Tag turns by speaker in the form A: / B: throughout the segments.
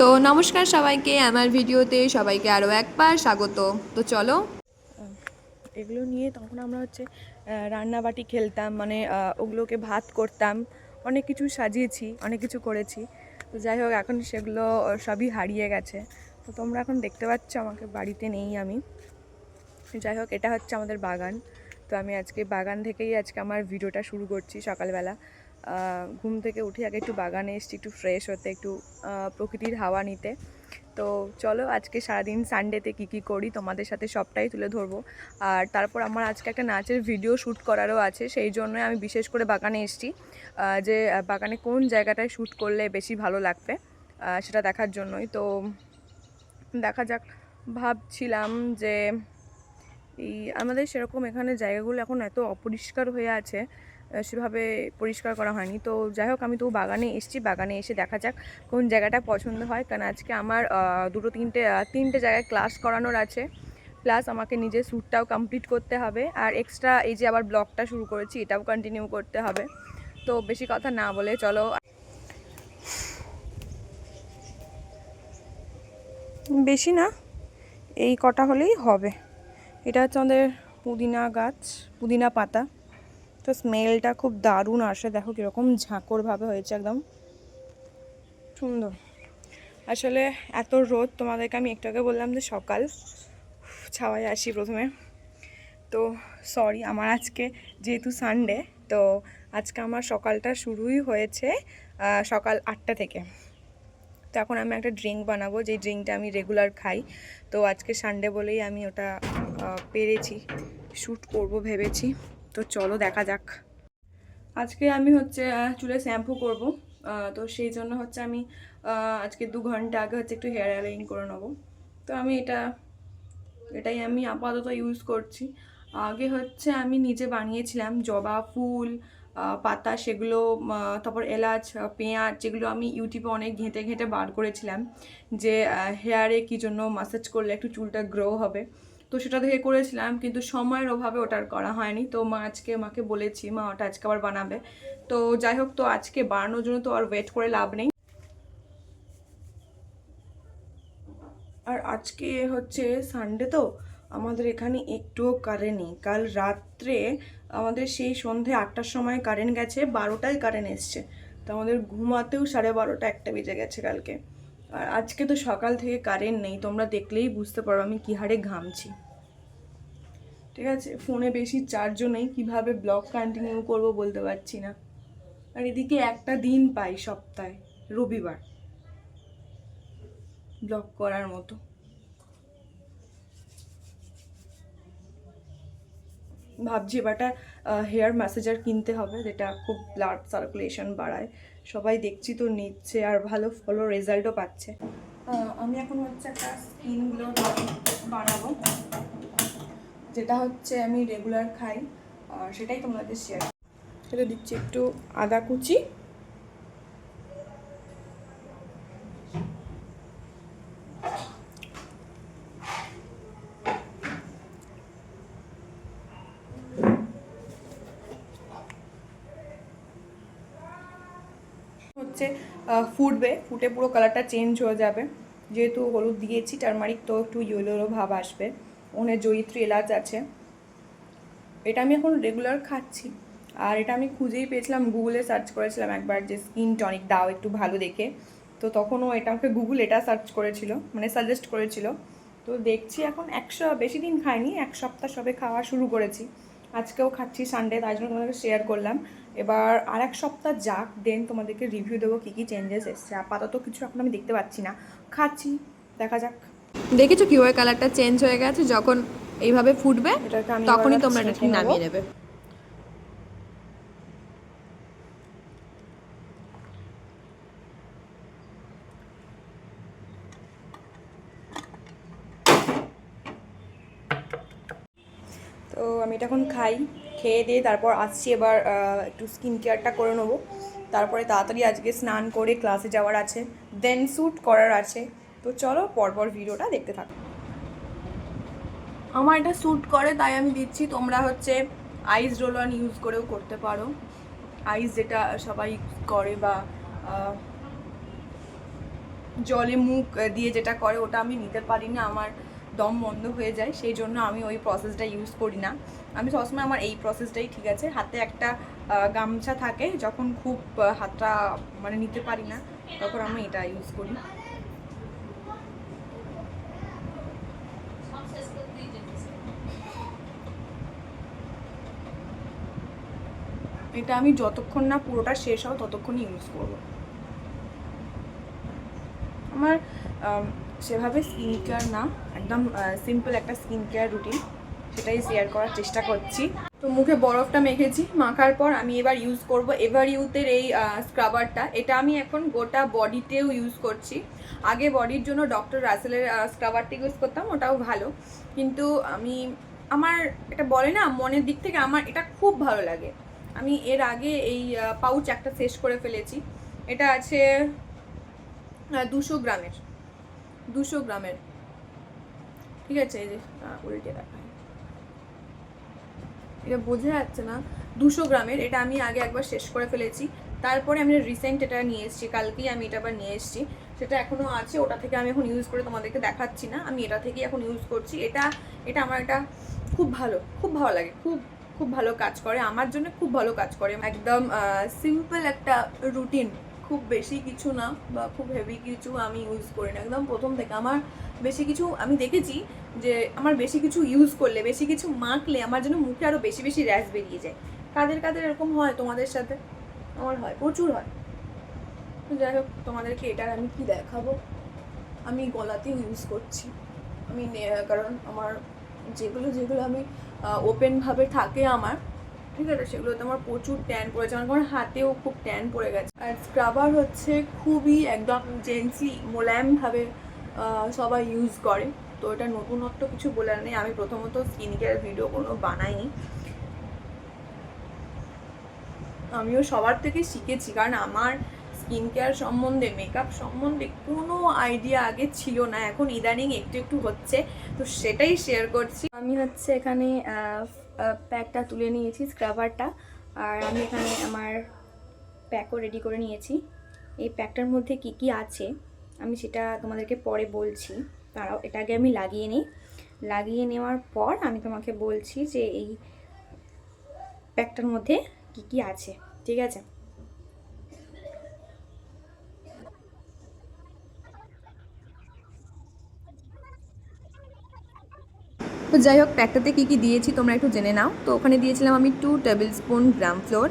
A: তো নমস্কার সবাইকে, আমার ভিডিওতে সবাইকে আরও একবার স্বাগত। তো চলো,
B: এগুলো নিয়ে তখন আমরা হচ্ছে রান্নাবাটি খেলতাম, মানে ওগুলোকে ভাত করতাম, অনেক কিছু সাজিয়েছি, অনেক কিছু করেছি। তো যাই হোক, এখন সেগুলো সবই হারিয়ে গেছে। তো তোমরা এখন দেখতে পাচ্ছ আমাকে বাড়িতে নেই আমি। যাই হোক, এটা হচ্ছে আমাদের বাগান। তো আমি আজকে বাগান থেকেই আজকে আমার ভিডিওটা শুরু করছি। সকালবেলা ঘুম থেকে উঠে আগে একটু বাগানে এসেছি, একটু ফ্রেশ হতে, একটু প্রকৃতির হাওয়া নিতে। তো চলো, আজকে সারাদিন সানডেতে কী করি তোমাদের সাথে সবটাই তুলে ধরবো। আর তারপর আমার আজকে একটা নাচের ভিডিও শ্যুট করারও আছে, সেই জন্য আমি বিশেষ করে বাগানে এসেছি, যে বাগানে কোন জায়গাটায় শ্যুট করলে বেশি ভালো লাগবে সেটা দেখার জন্যই। তো দেখা যাক, ভাবছিলাম যে এই আমাদের সেরকম এখানে জায়গাগুলো এখন এত অপরিষ্কার হয়ে আছে, সেভাবে পরিষ্কার করা হয়নি। তো যাই হোক, আমি তো বাগানে এসেছি, বাগানে এসে দেখা যাক কোন জায়গাটা পছন্দ হয়। কারণ আজকে আমার তিনটে জায়গায় ক্লাস করানোর আছে, প্লাস আমাকে নিজের শ্যুটটাও কমপ্লিট করতে হবে, আর এক্সট্রা এই যে আবার ব্লগটা শুরু করেছি এটাও কন্টিনিউ করতে হবে। তো বেশি কথা না বলে চলো। বেশি না, এই কটা হলেই হবে। এটা হচ্ছে আমাদের পুদিনা গাছ, পুদিনা পাতা। তো স্মেলটা খুব দারুণ আসে, দেখো কীরকম ঝাঁকড়ভাবে হয়েছে, একদম সুন্দর। আসলে এত রোদ, তোমাদেরকে আমি একটু আগে বললাম যে সকাল ছাওয়ায় আসি প্রথমে। তো সরি, আমার আজকে যেহেতু সানডে, তো আজকে আমার সকালটা শুরুই হয়েছে সকাল 8টা থেকে। তো এখন আমি একটা ড্রিঙ্ক বানাবো, যেই ড্রিঙ্কটা আমি রেগুলার খাই। তো আজকে সানডে বলেই আমি ওটা পেরেছি, শ্যুট করব ভেবেছি। তো চলো দেখা যাক। আজকে আমি হচ্ছে চুলে শ্যাম্পু করব। তো সেই জন্য হচ্ছে আমি আজকে 2 ঘন্টা আগে হচ্ছে একটু হেয়ার অয়েলিং করে নেবো। তো আমি এটাই আমি আপাতত ইউজ করছি। আগে হচ্ছে আমি নিজে বানিয়েছিলাম জবা ফুল পাতা, সেগুলো তারপর এলাচ, পেঁয়াজ, যেগুলো আমি ইউটিউবে অনেক ঘেঁটে ঘেঁটে বার করেছিলাম যে হেয়ারে কী জন্য মাসাজ করলে একটু চুলটা গ্রো হবে। তো সেটা দেখে করেছিলাম, কিন্তু সময়ের অভাবে ওটার করা হয়নি। তো মাকে বলেছি, মা ওটা আজকে আবার বানাবে। তো যাই হোক, তো আজকে বানানোর জন্য তো আর ওয়েট করে লাভ নেই। আর আজকে হচ্ছে সানডে, তো আমাদের এখানে একটুও কারেন্ট নেই। কাল রাত্রে আমাদের সেই সন্ধে 8টার সময় কারেন্ট গেছে, 12টায় কারেন্ট এসছে। তো আমাদের ঘুমাতেও 12:30 একটা বেজে গেছে কালকে। আর আজকে তো সকাল থেকে কারেন্ট নেই, তোমরা দেখলেই বুঝতে পারো আমি কী হারে ঘামছি। ঠিক আছে, ফোনে বেশি চার্জও নেই, কীভাবে ব্লগ কন্টিনিউ করব বলতে পারছি না। আর এদিকে একটা দিন পাই সপ্তাহে, রবিবার, ব্লগ করার মতো। ভাবছি এবারটা হেয়ার ম্যাসেজার কিনতে হবে, যেটা খুব ব্লাড সার্কুলেশন বাড়ায়। সবাই দেখছি তো নিচ্ছে, আর ভালো রেজাল্টও পাচ্ছে। আমি এখন হচ্ছে একটা স্কিন গ্লো বানাবো, যেটা হচ্ছে আমি রেগুলার খাই, আর সেটাই তোমাদের শেয়ার। সেটা দিচ্ছি একটু আদা কুচি, হচ্ছে ফুটে পুরো কালারটা চেঞ্জ হয়ে যাবে। যেহেতু হলুদ দিয়েছি, টারমারিক, তো একটু ইয়েলো ভাব আসবে। ওখানে জয়িত্রী এলাচ আছে। এটা আমি এখন রেগুলার খাচ্ছি। আর এটা আমি খুঁজেই পেয়েছিলাম, গুগলে সার্চ করেছিলাম একবার যে স্কিন টনিক দাও একটু ভালো দেখে। তো তখনও এটা আমাকে গুগল এটা সার্চ করেছিল, মানে সাজেস্ট করেছিল। তো দেখছি এখন বেশি দিন খাইনি, 1 সপ্তাহ সবে খাওয়া শুরু করেছি। আজকেও খাচ্ছি সানডে, তাই জন্য তোমাদেরকে শেয়ার করলাম। এবার আর 1 সপ্তাহ যাক, দেন তোমাদেরকে রিভিউ দেবো কী কী চেঞ্জেস এসছে। আপাতত কিছু এখন আমি দেখতে পাচ্ছি না, খাচ্ছি, দেখা যাক।
A: দেখেছো কীভাবে কালারটা চেঞ্জ হয়ে গেছে? যখন এইভাবে ফুটবে
B: এটাকে আমি
A: তখনই
B: এবার
A: তোমরা
B: ছেঁকে
A: এটাকে
B: নেবো।
A: নামিয়ে নেবে।
B: তো আমি এটা এখন খাই, খেয়ে দিয়ে তারপর আসছি, এবার একটু স্কিন কেয়ারটা করে নেবো। তারপরে তাড়াতাড়ি আজকে স্নান করে ক্লাসে যাওয়ার আছে, দেন শ্যুট করার আছে। তো চলো পরপর ভিডিওটা দেখতে থাকো। আমার এটা শ্যুট করে তাই আমি দিচ্ছি, তোমরা হচ্ছে আইস রোল অন ইউজ করেও করতে পারো। আইস যেটা সবাই করে, বা জলে মুখ দিয়ে যেটা করে ওটা আমি নিতে পারি না, আমার দম বন্ধ হয়ে যায়, সেই জন্য আমি ওই প্রসেসটা ইউজ করি না। আমি সবসময় আমার এই প্রসেসটাই ঠিক আছে। হাতে একটা গামছা থাকে, যখন খুব হাতটা মানে নিতে পারি না তখন আমি এটা ইউজ করি। এটা আমি যতক্ষণ না পুরোটা শেষ হয় ততক্ষণই ইউজ করব। আমার সেভাবে স্কিন কেয়ার না, একদম সিম্পল একটা স্কিন কেয়ার রুটিন, সেটাই শেয়ার করার চেষ্টা করছি। তো মুখে বরফটা মেখেছি, মাখার পর আমি এবার ইউজ করব এভার ইউথের এই স্ক্রাবারটা। এটা আমি এখন গোটা বডিতেও ইউজ করছি। আগে বডির জন্য ডক্টর রাসেলের স্ক্রাবারটা ইউজ করতাম, ওটাও ভালো, কিন্তু আমার এটা বলে না মনের দিক থেকে আমার এটা খুব ভালো লাগে। আমি এর আগে এই পাউচ একটা শেষ করে ফেলেছি। এটা আছে 200 গ্রামের, ঠিক আছে। এই যে উল্টে দেখা, এটা বোঝা যাচ্ছে না, 200 গ্রামের। এটা আমি আগে একবার শেষ করে ফেলেছি, তারপরে আমি রিসেন্ট এটা নিয়ে এসেছি, কালকেই আমি এটা আবার নিয়ে এসেছি। সেটা এখনও আছে, ওটা থেকে আমি এখন ইউজ করে তোমাদেরকে দেখাচ্ছি না, আমি এটা থেকেই এখন ইউজ করছি। এটা আমার একটা খুব ভালো লাগে, খুব ভালো কাজ করে আমার জন্য, খুব ভালো কাজ করে। একদম সিম্পল একটা রুটিন, খুব বেশি কিছু না বা খুব হেভি কিছু আমি ইউজ করি না। একদম প্রথম থেকে আমার বেশি কিছু আমি দেখেছি যে আমার বেশি কিছু ইউজ করলে, বেশি কিছু মাখলে আমার যেন মুখে আরও বেশি বেশি র্যাশ বেরিয়ে যায়। কাদের এরকম হয় তোমাদের সাথে? আমার হয়, প্রচুর হয়। যাই হোক, তোমাদেরকে এটার আমি কি দেখাবো, আমি গলাতেও ইউজ করছি। কারণ আমার যেগুলো আমি ওপেনভাবে থাকে আমার, ঠিক আছে, সেগুলোতে আমার প্রচুর ট্যান পড়েছে, আমার হাতেও খুব ট্যান পড়ে গেছে। আর স্ক্রাবার হচ্ছে খুবই একদম জেন্টলি মোলায়েমভাবে সবাই ইউজ করে, তো এটা নতুনত্ব কিছু বলার নেই। আমি প্রথমত স্কিন কেয়ার ভিডিও কোনো বানাইনি, আমিও সবার থেকে শিখেছি, কারণ আমার স্কিন কেয়ার সম্বন্ধে, মেকআপ সম্বন্ধে কোনো আইডিয়া আগে ছিল না, এখন ইদানিং একটু হচ্ছে, তো সেটাই শেয়ার করছি। আমি হচ্ছে এখানে প্যাকটা তুলে নিয়েছি, স্ক্রাবারটা, আর আমি এখানে আমার প্যাকও রেডি করে নিয়েছি। এই প্যাকটার মধ্যে কি কি আছে আমি সেটা তোমাদেরকে পরে বলছি, তারাও এটা আগে আমি লাগিয়ে নেওয়ার পর আমি তোমাকে বলছি যে এই প্যাকটার মধ্যে কি কি আছে, ঠিক আছে।
A: তো যাই হোক, প্যাকটাতে কী কী দিয়েছি তোমরা একটু জেনে নাও। তো ওখানে দিয়েছিলাম আমি 2 টেবিল স্পুন গ্রাম ফ্লোর,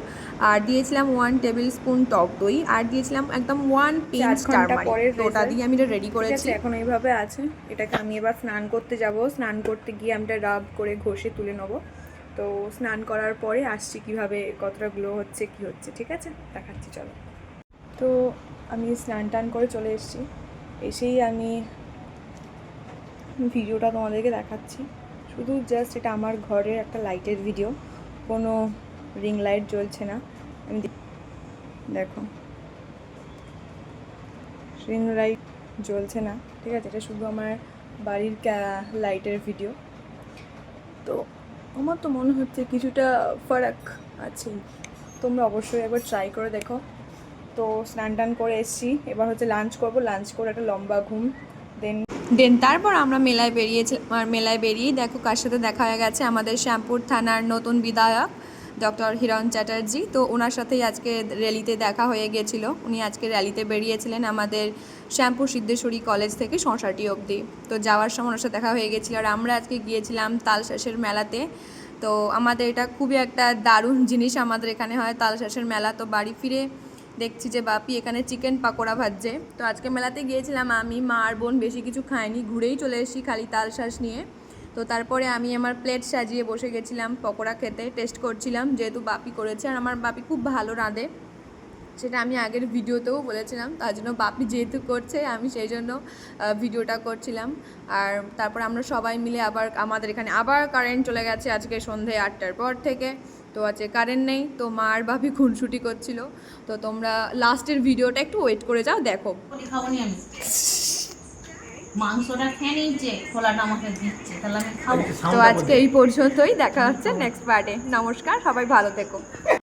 A: আর দিয়েছিলাম 1 টেবিল স্পুন টক দই, আর দিয়েছিলাম একদম 1 পিঞ্চ টারমারিক। তো ওটা দিয়ে আমি এটা রেডি করেছি।
B: এখন এইভাবে আছে, এটাকে আমি এবার স্নান করতে যাব। স্নান করতে গিয়ে আমি এটা রাব করে ঘষে তুলে নেবো। তো স্নান করার পরে আসছি কীভাবে কতটা গ্লো হচ্ছে কি হচ্ছে, ঠিক আছে, দেখাচ্ছি চলো। তো আমি স্নান টান করে চলে এসেছি, এসেই আমি ভিডিওটা তোমাদেরকে দেখাচ্ছি। শুধু জাস্ট এটা আমার ঘরের একটা লাইটের ভিডিও, কোনো রিং লাইট জ্বলছে না। আমি দেখো রিং লাইট জ্বলছে না, ঠিক আছে, এটা শুধু আমার বাড়ির লাইটের ভিডিও। তো আমার তো মনে হচ্ছে কিছুটা ফারাক আছে, তোমরা অবশ্যই একবার ট্রাই করে দেখো। তো স্নান টান করে এসেছি, এবার হচ্ছে লাঞ্চ করবো, লাঞ্চ করে একটা লম্বা ঘুম,
A: দেন তারপর আমরা মেলায় বেরিয়েছিলাম। আর মেলায় বেরিয়েই দেখো কার সাথে দেখা হয়ে গেছে, আমাদের শ্যামপুর থানার নতুন বিধায়ক ডক্টর হিরণ চ্যাটার্জি। তো ওনার সাথেই আজকে র্যালিতে দেখা হয়ে গেছিলো। উনি আজকে র্যালিতে বেরিয়েছিলেন আমাদের শ্যামপুর সিদ্ধেশ্বরী কলেজ থেকে সংসারটি অবধি। তো যাওয়ার সময় ওনার সাথে দেখা হয়ে গেছিলো। আর আমরা আজকে গিয়েছিলাম তালশাঁসের মেলাতে। তো আমাদের এটা খুবই একটা দারুণ জিনিস, আমাদের এখানে হয় তালশাঁসের মেলা। তো বাড়ি ফিরে দেখছি যে বাপি এখানে চিকেন পাকোড়া ভাজছে। তো আজকে মেলাতে গিয়েছিলাম আমি, মা আর বোন, বেশি কিছু খাইনি, ঘুরেই চলে এসেছি খালি তালশাঁস নিয়ে। তো তারপরে আমি আমার প্লেট সাজিয়ে বসে গেছিলাম পকোড়া খেতে, টেস্ট করছিলাম, যেহেতু বাপি করেছে। আর আমার বাপি খুব ভালো রাঁধে, সেটা আমি আগের ভিডিওতেও বলেছিলাম, তার জন্য বাপি যেহেতু করছে আমি সেই জন্য ভিডিওটা করছিলাম। আর তারপর আমরা সবাই মিলে আবার আমাদের এখানে আবার কারেন্ট চলে গেছে আজকে সন্ধে 8টার পর থেকে। তো আজকে কারেন্ট নেই, তো মা আর বাপি খুনসুটি করছিল। তো তোমরা লাস্টের ভিডিওটা একটু ওয়েট করে যাও, দেখো।
C: মাংসটা খেয়ে নিচ্ছে, খোলাটা আমাকে দিচ্ছে, তাহলে আমি খাবো।
A: তো আজকে এই পর্যন্তই, দেখা হচ্ছে নেক্সট পার্টে। নমস্কার, সবাই ভালো থেকো।